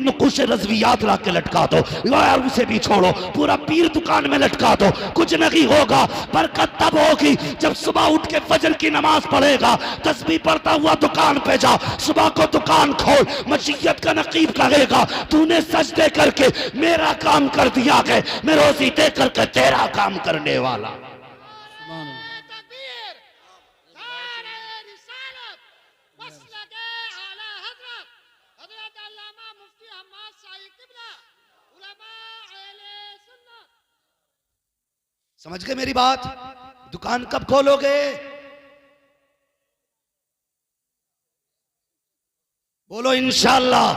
नकुश रज़वियात ला के लटका दो यार, उसे भी छोड़ो, पूरा पीर दुकान में लटका दो, कुछ नहीं होगा। बरकत तब होगी जब सुबह उठ के फजर की नमाज पढ़ेगा, तस्बीह पढ़ता हुआ दुकान पे जा, सुबह को दुकान खोल, मशीयत का नकीब कहेगा तूने सजदे करके मेरा काम कर दिया है, मैं रोजी दे करके तेरा काम करने वाला। समझ गए मेरी बात? दुकान कब खोलोगे? बोलो इंशाअल्लाह।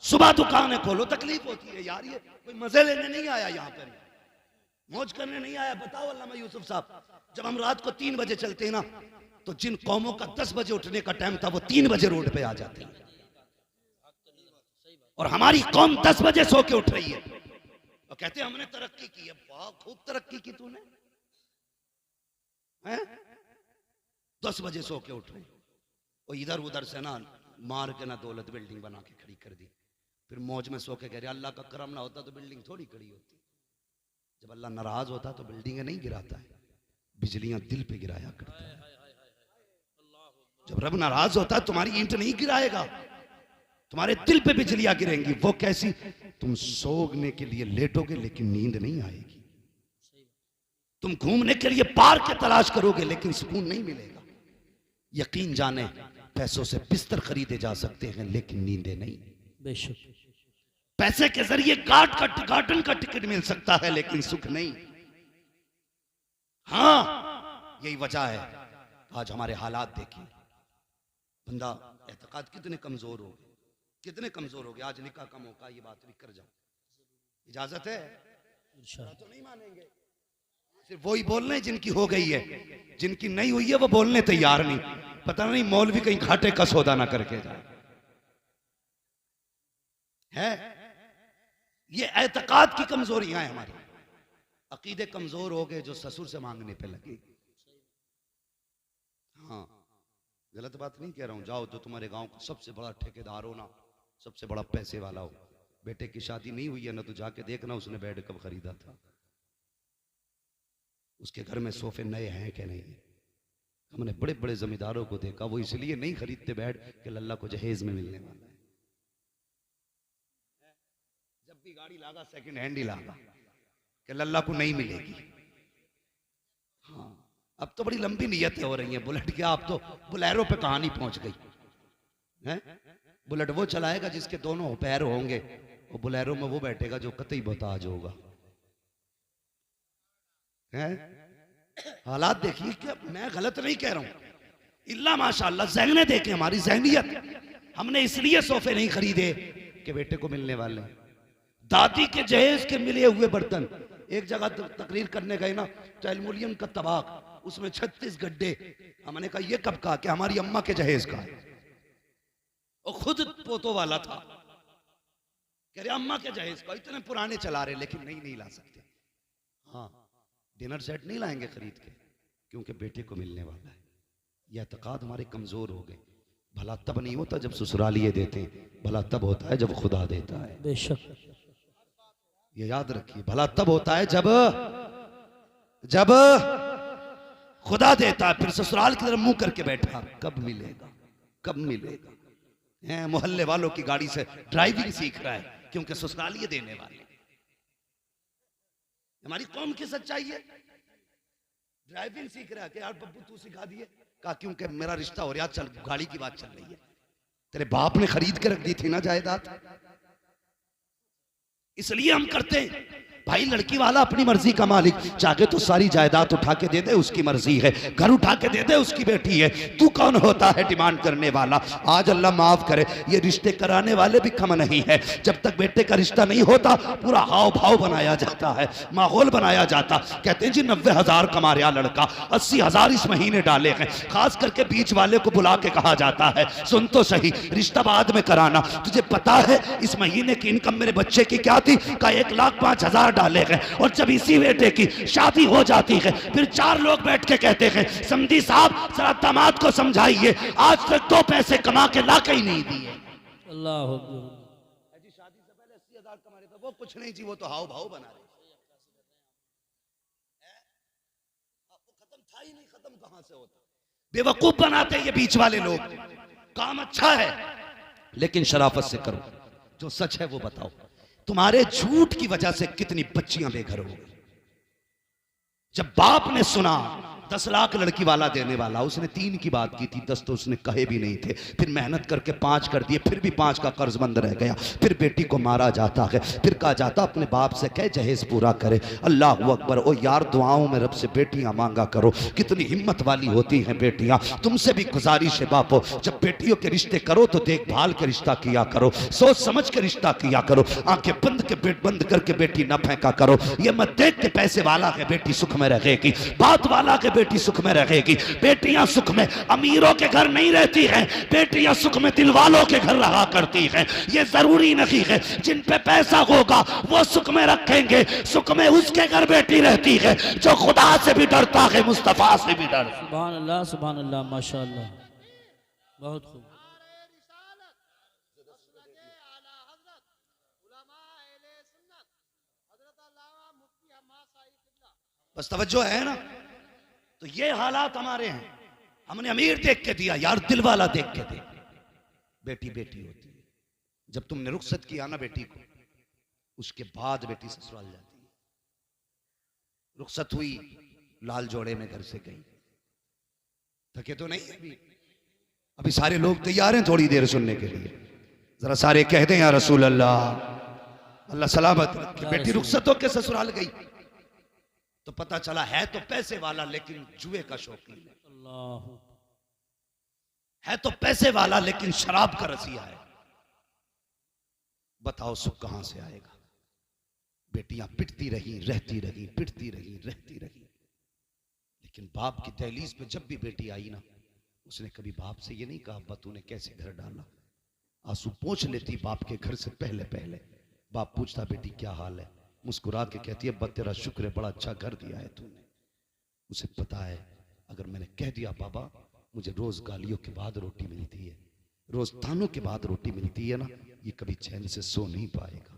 सुबह दुकानें खोलो। तकलीफ होती है यार, ये कोई मजे लेने नहीं आया, यहाँ पर मौज करने नहीं आया। बताओ अल्लामा यूसुफ साहब, जब हम रात को 3 बजे चलते हैं ना, तो जिन कौमों का 10 बजे उठने का टाइम था वो 3 बजे रोड पे आ जाते हैं, और हमारी कौम 10 बजे सो के उठ रही है और कहते हैं हमने तरक्की की है। वाह, खूब तरक्की की तूने, हैं? 10 बजे सो के उठ रहे, और इधर उधर से ना मार के ना दौलत बिल्डिंग बना के खड़ी कर दी, फिर मौज में सो के कह रहे अल्लाह का करम ना होता तो बिल्डिंग थोड़ी खड़ी होती। जब अल्लाह नाराज होता तो बिल्डिंगें नहीं गिराता है, बिजलियां दिल पे गिराया करता है। जब रब नाराज होता है तुम्हारी ईंट नहीं गिराएगा, तुम्हारे दिल पे बिजलियां गिरेंगी। वो कैसी? तुम सोने के लिए लेटोगे लेकिन नींद नहीं आएगी, तुम घूमने के लिए पार्क की तलाश करोगे लेकिन सुकून नहीं मिलेगा। यकीन जाने पैसों से बिस्तर खरीदे जा सकते हैं लेकिन नींदें नहीं। बेशक पैसे के जरिए गार्डन का टिकट मिल सकता है लेकिन सुख नहीं। हाँ, यही वजह है आज हमारे हालात देखिए। बंदा एतकाद कितने कमजोर हो गए, कितने कमजोर हो गए। आज निकाह का मौका, ये बात भी कर जाओ, इजाजत है? तो नहीं मानेंगे। सिर्फ वही बोल रहे हैं जिनकी हो गई है, जिनकी नहीं हुई है वो बोलने तैयार नहीं। पता नहीं मौलवी कहीं घाटे का सौदा ना करके जाए। है ये एतकाद की कमजोरियां हैं हमारी। अकीदे कमजोर हो गए जो ससुर से मांगने पे लगे। हाँ, गलत बात नहीं कह रहा हूं। जाओ, जो तुम्हारे गांव का सबसे बड़ा ठेकेदार हो ना, सबसे बड़ा पैसे वाला हो, बेटे की शादी नहीं हुई है ना, तो जाके देखना उसने बेड कब खरीदा था, उसके घर में सोफे नए हैं कि नहीं। हमने बड़े बड़े जमींदारों को देखा, वो इसलिए नहीं खरीदते बेड कि लल्ला को जहेज में मिलने वाला है। जब भी गाड़ी लागा सेकंड हैंड ही लागा कि लल्ला को नहीं मिलेगी। हाँ, अब तो बड़ी लंबी नियतें हो रही हैं। बुलेट क्या, अब तो बुलेरो पे कहानी पहुंच गई है। बुलेट वो चलाएगा जिसके दोनों पैर होंगे, और बुलेरो में वो बैठेगा जो कतई मोहताज होगा। हैं? हालात देखिए, क्या मैं गलत नहीं कह रहा हूं। इल्ला माशाअल्लाह ज़हने देखें हमारी ज़हनियत। हमने इसलिए सोफे नहीं खरीदे कि बेटे को मिलने वाले, दादी के जहेज के मिले हुए बर्तन। एक जगह तकरीर करने गए ना, तो एल्युमिनियम का तबाक, उसमें 36 गड्ढे। हमने कहा ये कब का? कि हमारी अम्मा के जहेज का है, और खुद पोतों वाला था। कह रहे अम्मा के जहेज का, इतने पुराने चला रहे लेकिन नहीं ला सकते। हाँ, डिनर सेट नहीं लाएंगे खरीद के क्योंकि बेटे को मिलने वाला है। यह एतकाद हमारे कमजोर हो गए। भला तब नहीं होता जब ससुरालिये देते, भला तब होता है जब खुदा देता है। बेशक ये याद रखिए, भला तब होता है जब खुदा देता है। फिर ससुराल की तरफ मुंह करके बैठा, कब मिलेगा, कब मिलेगा। मोहल्ले वालों की गाड़ी से ड्राइविंग सीख रहा है क्योंकि ससुरालिये देने वाले। हमारी कौम की सच्चाई है। ड्राइविंग सीख रहा है कि यार बब्बू तू सिखा दिए, कहा क्योंकि मेरा रिश्ता हो रहा, चल गाड़ी की बात चल रही है। तेरे बाप ने खरीद के रख दी थी ना जायदाद, इसलिए हम करते हैं। भाई लड़की वाला अपनी मर्जी का मालिक, चाहे तो सारी जायदाद उठा के दे दे, उसकी मर्जी है। घर उठा के दे दे, उसकी बेटी है। तू कौन होता है डिमांड करने वाला? आज अल्लाह माफ करे, ये रिश्ते कराने वाले भी कम नहीं है। जब तक बेटे का रिश्ता नहीं होता पूरा हाव भाव बनाया जाता है, माहौल बनाया जाता। कहते हैं जी 90,000 कमा रहा लड़का, 80,000 इस महीने डाले हैं। खास करके बीच वाले को बुला के कहा जाता है सुन तो सही, रिश्ता बाद में कराना। तुझे पता है इस महीने की इनकम मेरे बच्चे की क्या थी? का 1,05,000 डाले गए। और जब इसी बेटे की शादी हो जाती है, फिर 4 लोग बैठ के कहते हैं समधी साहब जरा दामाद को समझाइए, आज तक 2 पैसे कमा के ला के ही नहीं दिए। अल्लाह मजाक हमारे पे, वो कुछ नहीं जी, वो तो हाव भाव बना रहे, वो खत्म था ही नहीं, खत्म कहां से होता। बेवकूफ बनाते ये बीच वाले लोग। काम अच्छा है लेकिन शराफत से करो, जो सच है वो बताओ। तुम्हारे झूठ की वजह से कितनी बच्चियां बेघर हो गई। जब बाप ने सुना 10 लाख लड़की वाला देने वाला, उसने 3 की बात की थी, 10 तो उसने कहे भी नहीं थे। फिर मेहनत करके 5 कर दिए, फिर भी 5 का कर्जमंद रह गया। फिर बेटी को मारा जाता है, फिर कहा जाता अपने बाप से कहे जहेज पूरा करे। अल्लाह अकबर। ओ यार, दुआओं में रब से बेटियां मांगा करो। कितनी हिम्मत वाली होती हैं बेटियां। तुमसे भी गुजारिश है बापो, जब बेटियों के रिश्ते करो तो देखभाल के रिश्ता किया करो, सोच समझ के रिश्ता किया करो। आंखें बंद करके बेटी न फेंका करो। ये मत देख के पैसे वाला है बेटी सुख में रहेगी, बात वाला के बेटी सुख में रहेगी। बेटियां सुख में अमीरों के घर नहीं रहती हैं, बेटियां सुख में दिल वालों के घर रहा करती हैं। ये जरूरी नहीं है जिन पे पैसा होगा वो सुख में रखेंगे, सुख में उसके घर बेटी रहती है जो खुदा से भी डरता है, मुस्तफा से भी डरता। सुभान अल्लाह, माशाअल्लाह, बहुत खूब। बस तवज्जो है ना। तो ये हालात हमारे हैं। हमने अमीर देख के दिया यार, दिल वाला देख के दे। बेटी बेटी होती है। जब तुमने रुखसत किया ना बेटी को, उसके बाद बेटी ससुराल जाती है। रुखसत हुई, लाल जोड़े में घर से गई, थके तो नहीं अभी सारे लोग तैयार हैं थोड़ी देर सुनने के लिए। जरा सारे कह दें या रसूल अल्लाह, अल्लाह सलामत रखे। बेटी रुखसत होकर ससुराल गई तो पता चला है तो पैसे वाला लेकिन जुए का शौकीन है तो पैसे वाला लेकिन शराब का रसिया है। बताओ सुख कहां से आएगा। बेटियां पिटती रही, रहती रही, पिटती रही, रहती रही। लेकिन बाप की दहलीज पे जब भी बेटी आई ना, उसने कभी बाप से ये नहीं कहा अब्बा तूने कैसे घर डाला। आंसू पोंछ लेती बाप के घर से पहले पहले। बाप पूछता बेटी क्या हाल है, मुस्कुरा के कहती है अब्बा तेरा शुक्र है, बड़ा अच्छा घर दिया है तूने। उसे पता है अगर मैंने कह दिया बाबा मुझे रोज गालियों के बाद रोटी मिलती है, रोज तानों के बाद रोटी मिलती है ना, ये कभी चैन से सो नहीं पाएगा,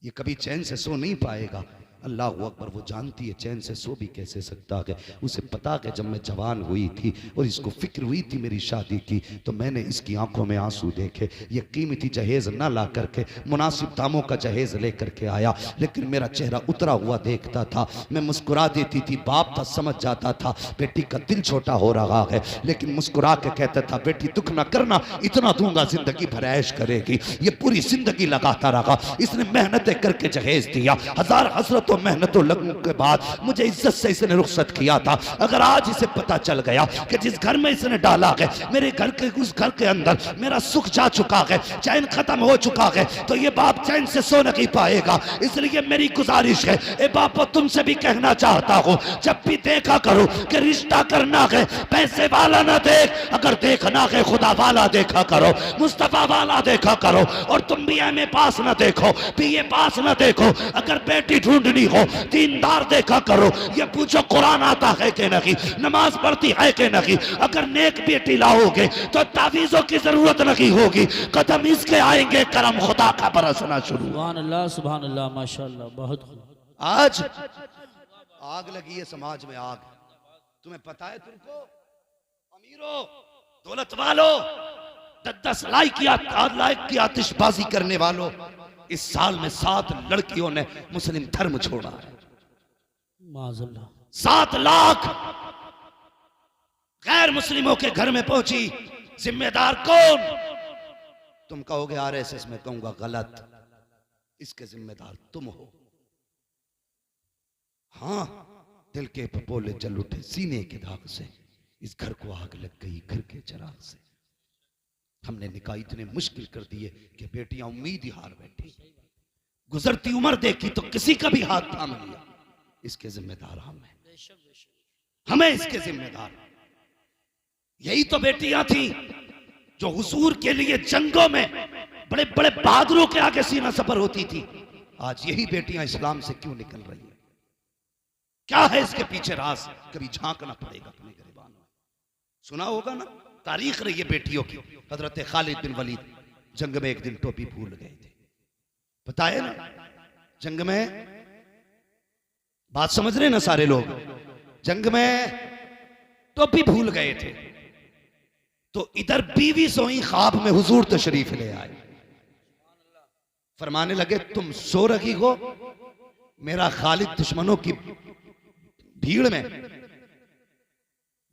ये कभी चैन से सो नहीं पाएगा। अल्लाह अकबर। वो जानती है चैन से सो भी कैसे सकता है। उसे पता है जब मैं जवान हुई थी और इसको फिक्र हुई थी मेरी शादी की, तो मैंने इसकी आंखों में आंसू देखे। ये कीमती जहेज ना ला करके मुनासिब दामों का जहेज लेकर के आया, लेकिन मेरा चेहरा उतरा हुआ देखता था, मैं मुस्कुरा देती थी। बाप था समझ जाता था बेटी का दिल छोटा हो रहा है, लेकिन मुस्कुरा के कहता था बेटी दुख ना करना, इतना दूंगा जिंदगी भर ऐश करेगी। ये पूरी जिंदगी लगाता रहा। इसने मेहनतें करके जहेज दिया, हजार हसरतों मेहनतों लगने के बाद मुझे इज्जत से इसने रुखसत किया था। अगर आज इसे पता चल गया कि जिस घर में इसने डाला है मेरे घर के उस घर के अंदर मेरा सुख जा चुका है, चैन खत्म हो चुका है, तो ये बाप चैन से सो नहीं पाएगा। इसलिए मेरी गुजारिश है ए बाप तुमसे भी कहना चाहता हूँ, जब भी देखा करो कि रिश्ता करना है पैसे वाला ना देख, अगर देखना है खुदा वाला देखा करो, मुस्तफा वाला देखा करो। और तुम भी एमए पास ना देखो, बीए पास ना देखो। अगर बेटी ढूंढनी हो दीनदार देखा करो। ये पूछो कुरान आता है कि नहीं, नमाज पढ़ती है कि नहीं। अगर नेक बेटी लाओगे तो तावीज़ों की जरूरत नहीं होगी, कदम इसके आएंगे, करम खुदा का बरसना शुरू। सुभान अल्लाह, माशाअल्लाह, बहुत खूब। आज आग लगी है समाज में, आग। तुम्हें पता है तुमको अमीरों दौलत वालों 10 लाख की आतिशबाजी करने वालों, इस साल में 7 लड़कियों ने मुस्लिम धर्म छोड़ा है। 7 लाख गैर मुस्लिमों के घर में पहुंची। जिम्मेदार कौन? तुम कहोगे आरएसएस, में कहूंगा गलत, इसके जिम्मेदार तुम हो। हाँ, दिल के पपोले जल उठे सीने के दाग से, इस घर को आग लग गई घर के चिराग से। हमने निकाह इतने मुश्किल कर दिए कि बेटियां उम्मीद ही हार बैठी। गुजरती उम्र देखी तो किसी का भी हाथ थाम लिया। इसके जिम्मेदार हम हैं, हमें इसके जिम्मेदार। यही तो बेटियां थी जो हुजूर के लिए जंगों में बड़े बड़े बहादुरों के आगे सीना सफर होती थी। आज यही बेटियां इस्लाम से क्यों निकल रही है? क्या है इसके पीछे राज? कभी झांकना पड़ेगा अपने गिरबान में। सुना होगा ना तारीख रही है बेटियों की। हजरत खालिद बिन वलीद जंग में एक दिन टोपी भूल गए थे, बताए ना जंग में, बात समझ रहे ना सारे लोग, जंग में टोपी भूल गए थे तो इधर बीवी सोई, ख्वाब में हुजूर तशरीफ ले आए, फरमाने लगे तुम सो रही हो, मेरा खालिद दुश्मनों की भीड़ में,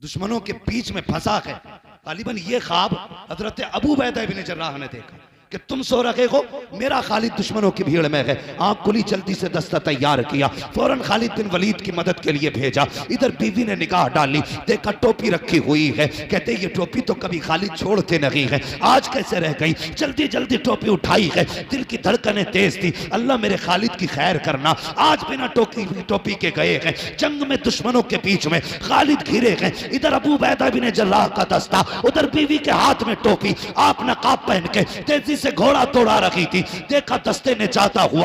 दुश्मनों के बीच में फंसा है। गालिबन ये ख्वाब हजरत अबू बैदा इब्न जर्राह ने देखा कि तुम सो रहे हो, मेरा खालिद दुश्मनों की भीड़ में है। आंख खुली, जल्दी से दस्ता तैयार किया, फौरन खालिद बिन वलीद की मदद के लिए भेजा। इधर बीवी ने निगाह डाली, देखा टोपी रखी हुई है। कहते ये टोपी तो कभी खालिद छोड़ते नहीं है, आज कैसे रह गई। जल्दी जल्दी टोपी उठाई है, दिल की धड़कनें तेज थी। अल्लाह मेरे खालिद की खैर करना, आज बिना टोपी के गए हैं जंग में, दुश्मनों के बीच में खालिद घिरे हैं। इधर अबू बैदा बिन जर्राह का दस्ता, उधर बीवी के हाथ में टोपी, आप नकाब पहन के तेजी से घोड़ा तोड़ा रखी थी। देखा दस्ते ने जाता हुआ